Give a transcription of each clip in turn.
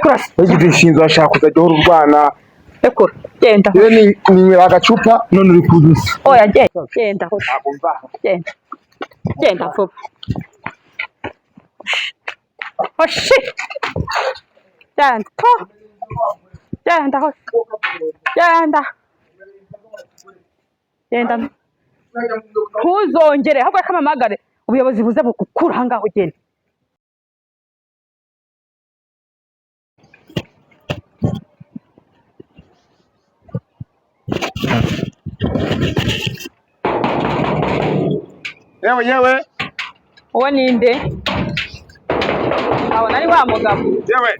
rekura Wigeze inshinzo ashaka kuzajya urwana. rekura genda Yewe ni agacupa none uri kudusa. oya genda genda vuba hoshi genda ntuzongere ahubwo akamamagare ubuyobozi buze bukukura aha ngaho ugenda Yewe uwo ninde abona ari wa mugabo yewe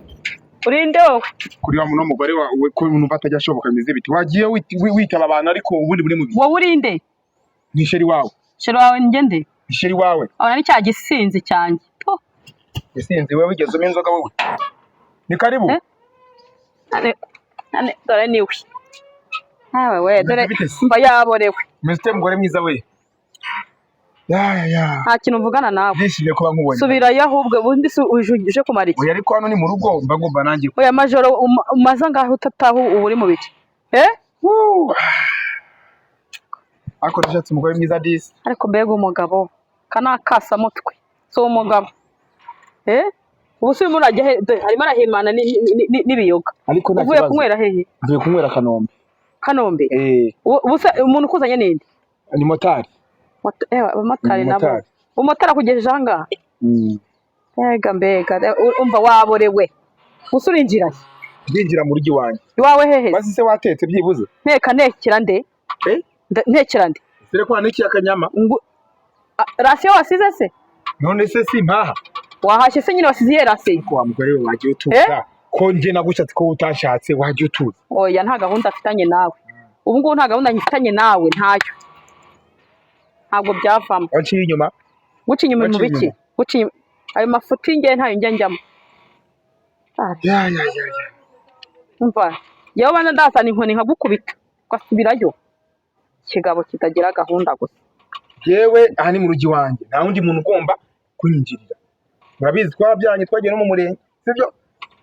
urinde wowe kuri wa muno mugore wawe ko numva atajya ashoboka bimeze biti wagiye witaba abantu ariko ubundi buri mu biti wowe urinde ni sheri wawe ngende sheri wawe abona ari cya gisinzi cyanjye gisinzi wewe wigezemo inzoga wowe ni karibu dore niwe nawe we dore mba yaborewe Mr. mugore mwiza we ya nta kintu mvugana nawe nishimiye kuba nkubonye subirayo ahubwo ubundi uje kumara iki oya ariko hano ni mu rugo mba ngomba nanjye oya majoro umaze ngaho utataho ubu uri mu biki ariko nashatse umugore mwiza disi ariko mbega umugabo kanakasa mutwe so umugabo ubu se urimo urajya harimo arahimana n'ibiyoga uvuye kunywera hehe mvuye kunywera Kanombe ubu se umuntu ukuzanye ninde ni motari abamotari nabo umumotari akugejeje aha ngaha mbega umva waborewe gusa urinjira ndinjira mu rugo iwanjye iwawe hehe maze se watetse byibuze ntekera nde sire ko hanikiye akanyama rasiyo wasize se none se simpaha wahashye se nyine wasize iyo rasiyo ko wa mugore we wagiye utuza ko nje nagushatse ko utashatse wagiye utuza oya nta gahunda afitanye nawe ubu ngubu nta gahunda nyifitanye nawe ntacyo ntabwo byavamo waciye inyuma guca inyuma mu biki ayo mafuti nge ntayo njya njyamo umva yewe bana ndazana inkoni nkagukubita ugasubirayo ikigabo kitagira gahunda gusa yewe aha ni mu rugo iwanjye nta wundi muntu ugomba kunyinjirira murabizi twarabyanye twagiye no mu murenge sibyo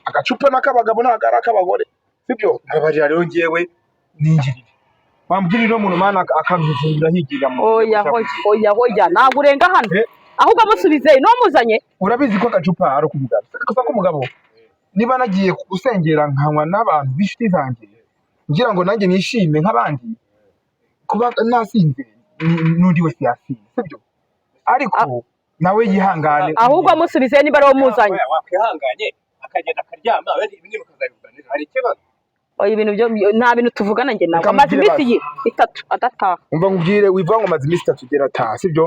agacupa n'akabagabo ntabwo ari ak'abagore sibyo nkabarira rero ngewe ninjirire wambwirira umuntu mana akamvungira higirira mu oya ntabwo urenga hano ahubwo amusubize no muzanye urabizi ko agacupa ari kumugabo kasa ko umugabo niba nagiye gusengera nkanywa n'abantu b'inshuti zanjye ngira ngo nanjye nishime nk'abandi kuba nasinze n'undi wese yasinze sibyo ariko nawe yihangane ahubwo amusubize niba ari wo muzanye wakwihanganye akagenda akaryama ibindi mukazabiganira hari ikibazo oya ibintu byo nta bintu tuvugana njye nawe amaze iminsi 3 adataha umva ngubwire wivuga ngo amaze iminsi 3 ugera ataha sibyo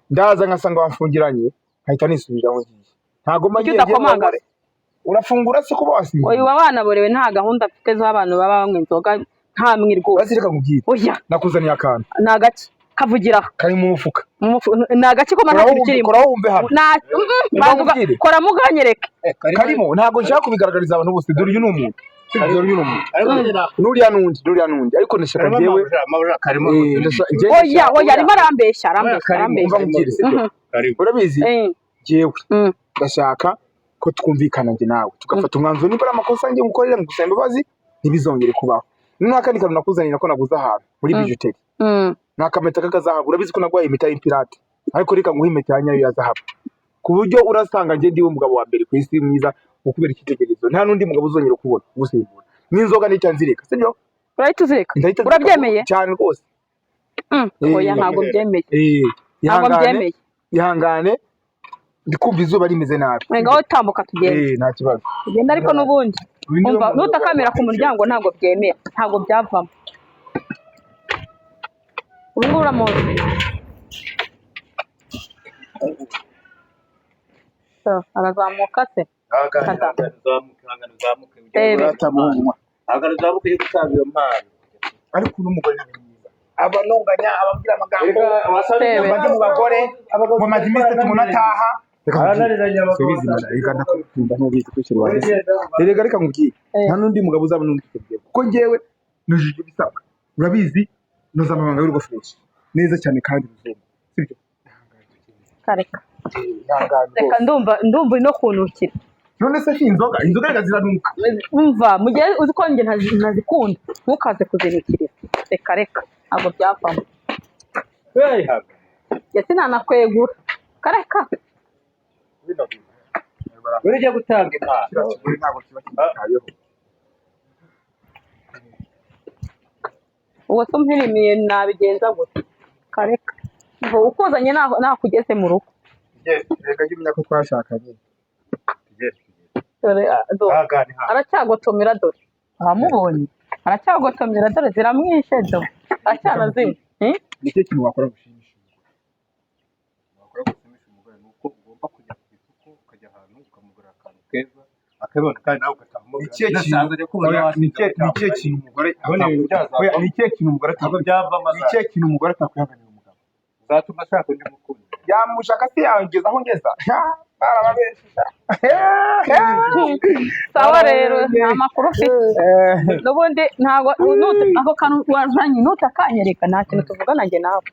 ndaza nkasanga wamfungiranye nkahita nisubira aho ngiye ntago magiye urafungura se kuba wasinze oya abana borewe nta gahunda afite z'abantu baba banywa inzoga nta mwirwo basireka ngubwire oya nakuzaniye akantu nagaki kavugira kari mu mufuka nagaki ko mana kirimo kora wumve hano kora muganyereke karimo ntago nshaka kubigaragariza abantu bose dore uyu ni umuntu nuriya nundi ariko nashaka ngewe oya arimo arambeshya urabizi ngewe ndashaka ko twumvikana njye nawe tugafata umwanzuro niba ari amakosa njye ngukorera mu gusaba imbabazi ntibizongere kubaho n'akandi kantu nakuzanira ko naguze ahantu muri bijuteri nakameta k'akazahabu urabizi ko nagwaye impeta y'impirate ariko reka nguhe impeta ya nyayo ya zahabu ku buryo urasanga njye ndiwe umugabo wa mbere ku isi mwiza ukubera icyitegererezo nta n'undi mugabo uzongera kubona gusimbura n'inzoga n'icyanzirika sibyo urahita uzireka urabyemeye cyane rwose oya ntabwo byemeye ihangane ndikumva izuba rimeze nabi ngaho tambuka tugende nta kibazo tugenda ariko n'ubundi umva nutakamera ku muryango ntabwo byemera ntabwo byavamo ubu ngubu uramuzi arazamuka se agazamuka yo gutanga iyo mpano ariko n'umugore mwiza abanonganya ababwira amagambo bajye mu bagore mu mazi iminsi 3 umuntu ataha reka nkubwire nta n'undi mugabo uzaba n'undi kubwira kuko ngewe nujije ibisabwa urabizi noza amabanga y'urugo fresh neza cyane kandi bizumva sibyo reka ndumva no kunukira none se inzoga ziranuka umva mu gihe uzi ko njye ntazikunda ntukaze kuzinikiriza reka ntabwo byavamo ndetse ntanakwegura kareka ujya gutanga impano ntabwo kiba kitayeho uwo se umpirimiye nabigenza gute kareka ngo ukuzanye nakugeze mu rugo reka jya umenya ko twashakanye dore aracyagotomera dore ahamubonye aracyagotomera dore ziramwishe do aracyanazinywa nicyo kintu wakora gushimisha umugore ni uko ugomba kujya ku isoko ukajya ahantu ukamugura akantu keza akabona kandi nawe ugataha nicyo kintu umugore atakwihanganira umugabo uzatuma ashaka undi mukunzi yamushaka se yangeza aho ngeza barababesha sawa rero nta makuru ufite n'ubundi ntabwo ako kantu wazanye nutakanyereka nta kintu tuvugana njye nawe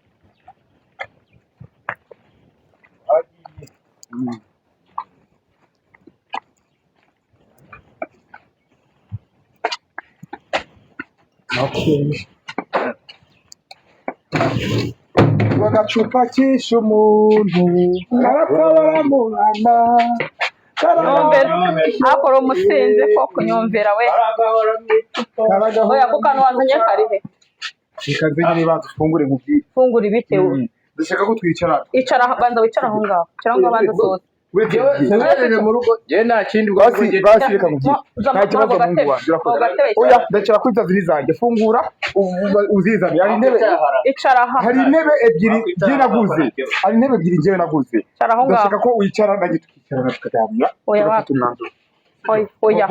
agacupa kishe umuntu karakabara mu Rwanda akora umusinzi ko kunyumvira we oya ko kantu wazanye karihe ikaze nyine badufungure nkubwire fungura ibitewe ndashaka ko twicara icara banza wicara aho ngaho cyangwa banza soza wewe mu rugo je nta kindi basi reka nkubwire nta kibazo mungu wanjye urakoze oya ndakira ko inzaziri zanjye fungura uzizane hari intebe icara aha hari intebe ebyiri njye naguze njyewe naguze ndashaka ko wicara nanjye tukicara na tukaganira oya oya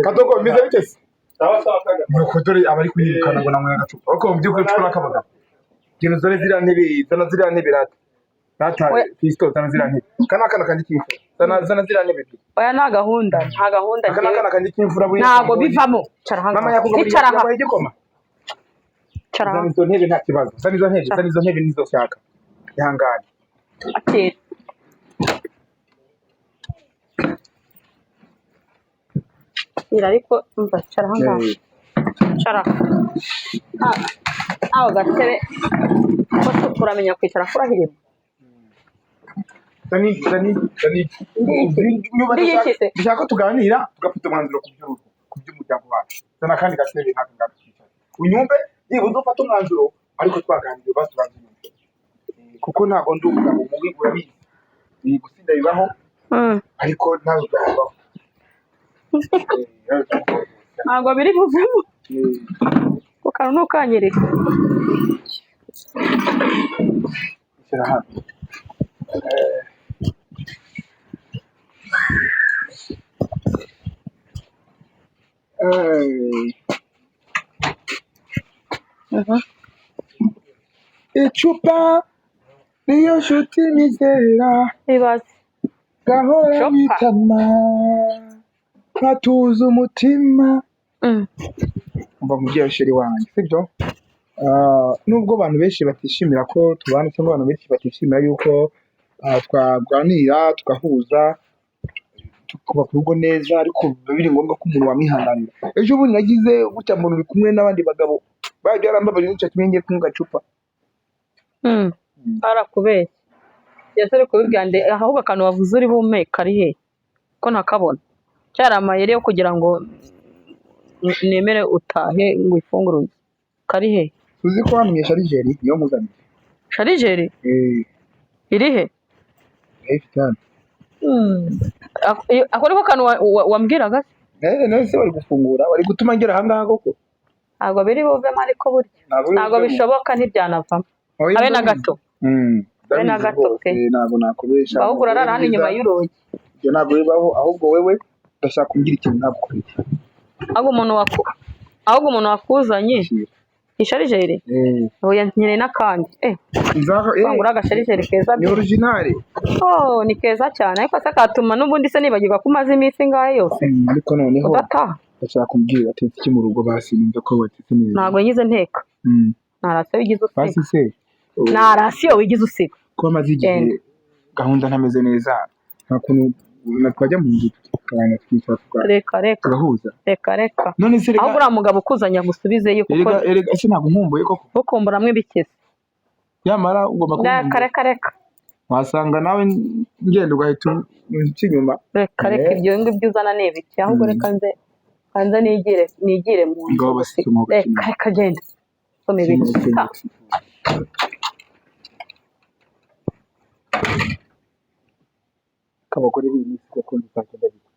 kadogo mbize bitese nuko dore abari kuyirukana ngo namwe agacupa ariko mu by'ukuri tubona akabaga geno zore ziriya ntebe rata Kristo zana ziriya ntebe kana kandi kimfura zana ziriya ntebe oya nta gahunda kana kandi kimfura ntago bivamo cara hanga mama yakugomba yabaye igikoma cara zana izo ntebe nta kibazo zana izo ntebe nizo shaka ihangane akira ariko umva cara hanga cara aho gatebe ko turamenya kwicara kurahirimo Dani ndashaka tuganira tugafata umwanzuro ku by'umuryango wacu zana kandi gatebe ntabwo ngakwicara unyumve yibuze ufata umwanzuro ariko twaganiriye basurangiye kuko ntabwo ndi umugabo mubi urabizi ni gusinda bibaho ariko nawe byabaho ntabwo biri buvemo ku kantu ntukanyereke ishyira hano icupa niyo nshuti nizera ibaze gahora bitama nkatuza umutima umva mubyeyi sheri wanjye sibyo nubwo abantu benshi batishimira ko tubana cyangwa abantu benshi batishimira yuko twaganira tugahuza tukubaka urugo neza ariko biba biri ngombwa ko umuntu wamwihanganira ejo bundi nagize gutya muntu uri kumwe n'abandi bagabo bajya barambabarira n'icyo kimwe kumwe gacupa barakubeshya yasore kubibwande ahubwo akantu wavuze uri bumeka ari he ko ntakabona cyari amayeri yo kugira ngo nemere utahe ngo ifungure kari he uzi ko hano sharijeri niyo muzanye sharijeri iri he ifite hano ako niko kantu wambwiraga nese bari gufungura bari gutuma ngera ahangaha koko ntabwo biri buvemo ariko burya ntabwo bishoboka ntibyanavamo habe na gato habe na gato pe ntabwo nakubesha ahubwo urarara hano inyuma y'urugi ibyo ntabwo bibaho ahubwo wewe ndashaka kumbwira ikintu ntagukoreye ahubwo umuntu wakuzanye isharijeri oya nkeneye n'akandi kwangura agasharijeri keza ni original ni keza cyane ariko se katuma n'ubundi se nibagirwa ko umaze iminsi ngahe yose ariko noneho udataha ndashaka kumbwira atetse iki mu rugo basi numva ko watetse neza ntabwo ngize nteka nta rasiyo wigize usiga basi se nta rasiyo wigize usiga ko amaze igihe gahunda ntameze neza nta kuntu twajya mu nzu tukabana twicara tugahuza. reka none se aho uriya mugabo ukuzanya gusubizeyo kuko ese ntabwo nkumbuye koko bukumburamwo ibikesi yamara ugomba reka wasanga nawe ngenda ugahita unca inyuma. reka ibyo ngibyo uzana ni ibiki ahubwo reka nze nigire mu nzu. reka genda soma ibintu abagore b'iyi si koko ndizagenda bita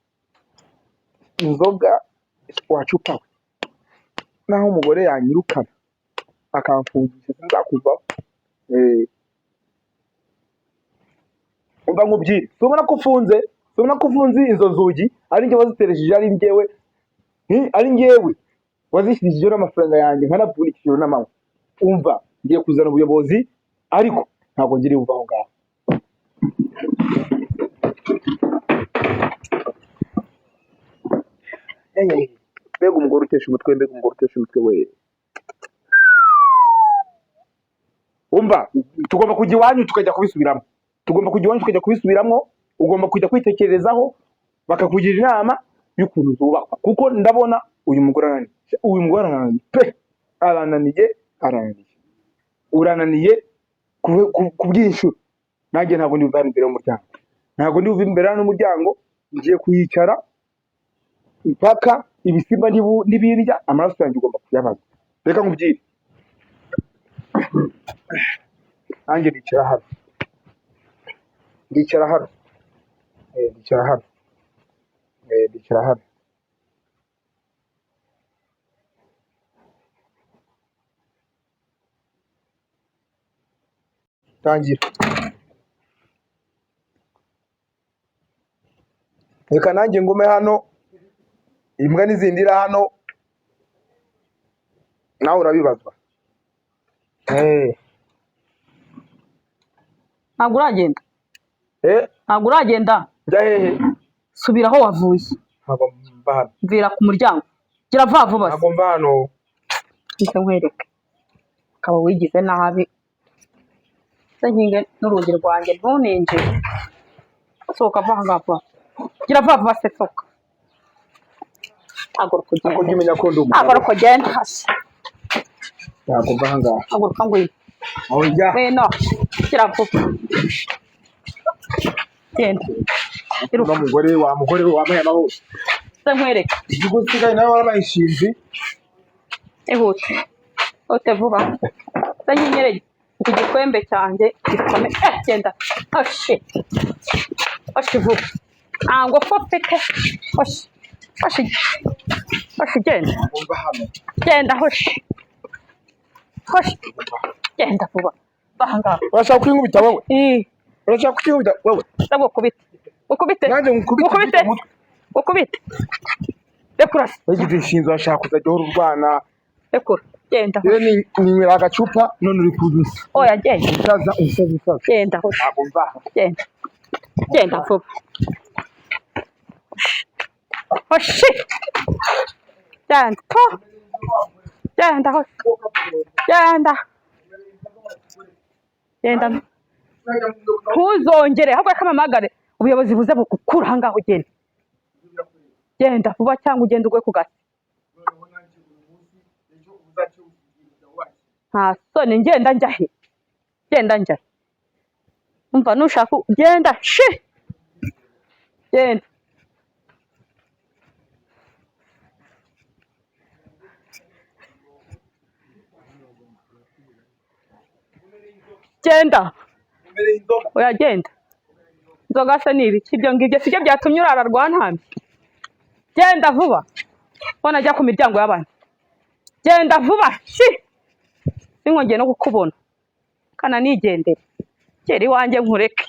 inzoga wacupa we naho umugore yanyirukana akamfungisha sinzakuvaho. umva nkubwire tubona ko ufunze izo nzugi ari njye waziteresheje ari njyewe wazishyigikijeho n'amafaranga yanjye nkanapfundikishijeho n'amanywa. umva ngiye kuzana ubuyobozi ariko ntabwo ngiriye uva aho ngaho. mbega umugore utesha umutwe we. umva tugomba kujya iwanyu tukajya kubisubiramo ugomba kujya kwitekerezaho bakakugira inama y'ukuntu zubakwa kuko ndabona uyu mugore arananiye pe urananiye ku bw'inshuro. nanjye ntabwo ndi buve imbere y'umuryango ngiye kuyicara impaka ibisimba n'ibirya amaraso yanjye ugomba kuyabaza. reka nkubwire nanjye ndicara hano tangira. reka nanjye ngume hano imbwa n'izindi iri hano nawe urabibazwa. ntabwo uragenda njya hehe subira aho wavuye ntabwo mva hano mvira ku muryango gira vuba ntabwo mva hano nkwereke ukaba wigize nabi se nkinge n'urugi rwanjye ntuninjire sohoka va ngaha gira vuba se sohoka haguruka ugenda hasi ntabwo mva ahangaha haguruka ngwino no gira vuba genda wa mugore wambaye amahoro se nkwereke igihugu usigaye nawe warabaye ishinzi ihute vuba se nyinyereye iki gikwembe cyanjye gikomeye genda hoshi vuba ntabwo fofite hoshi genda hoshi genda vuba bahangaha urashaka kwinkubita wowe ukubite nanjye ukubite rekura wagize inshinzi urashaka kuzajya uhora urwana rekura genda ninywera agacupa none uri kuzuza oya genda umusaza genda ntabwo mva genda vuba hoshi genda ntuzongere ahubwo kamamagare ubuyobozi buze bugukura aha ngaho genda vuba cyangwa ugenda ugwe ku gasi nta soni ngenda njya he umva nushaka genda genda oya genda inzoga se ni ibiki ibyo ngibyo sibyo byatumye urara rwantambi genda vuba ubona ajya ku miryango y'abandi genda vuba sinkongeye no kukubona kana nigendere gera iwanjye nkureke